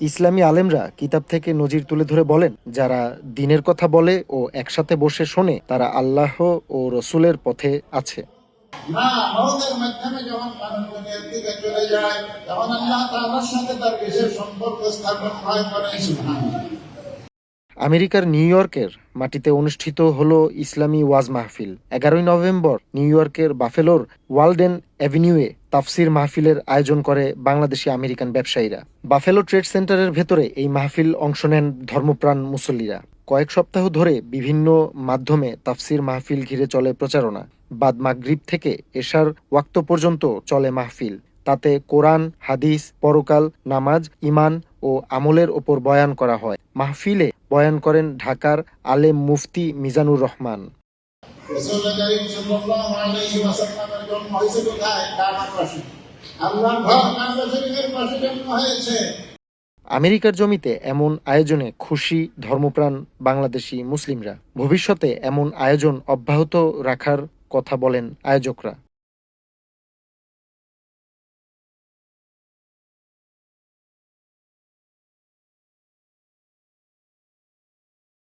ইসলামী আলেমরা কিতাব থেকে নজির তুলে ধরে বলেন, যারা দ্বীনের কথা বলে ও একসাথে বসে শোনে তারা আল্লাহ ও রসূলের পথে আছে। না, মওতের মাধ্যমে যখন মানুষ দুনিয়ার দিকে চলে যায় তখন আল্লাহ তাআলার সাথে তার বিশেষ সম্পর্ক স্থাপন হয় করে। সুবহানাল্লাহ। আমেরিকার নিউ ইয়র্কের মাটিতে অনুষ্ঠিত হলো ইসলামী ওয়াজ মাহফিল। 11ই নভেম্বর নিউ ইয়র্কের বাফেলোর ওয়ালডেন অ্যাভিনিউয়ে তাফসির মাহফিলের আয়োজন করে বাংলাদেশি আমেরিকান ব্যবসায়ীরা। বাফেলো ট্রেড সেন্টারের ভেতরে এই মাহফিল অংশ নেন ধর্মপ্রাণ মুসল্লিরা। কয়েক সপ্তাহ ধরে বিভিন্ন মাধ্যমে তাফসির মাহফিল ঘিরে চলে প্রচারণা। বাদ মাগরিব থেকে এশার ওয়াক্ত পর্যন্ত চলে মাহফিল। তাতে কোরআন, হাদিস, পরকাল, নামাজ, ঈমান ও আমলের ওপর বয়ান করা হয়। মাহফিলে বয়ান করেন ঢাকার আলেম মুফতি মিজানুর রহমান। রাসূল করিম সাল্লাল্লাহু আলাইহি ওয়াসাল্লামের জন্ম হয়েছে কোথায়? কাবার পাশে। আল্লাহর ঘর কাবা শরীফের পাশে জন্ম হয়েছে। আমেরিকার জমিতে এমন আয়োজনে খুশি ধর্মপ্রাণ বাংলাদেশি মুসলিমরা। ভবিষ্যতে এমন আয়োজন অব্যাহত রাখার কথা বলেন আয়োজকরা।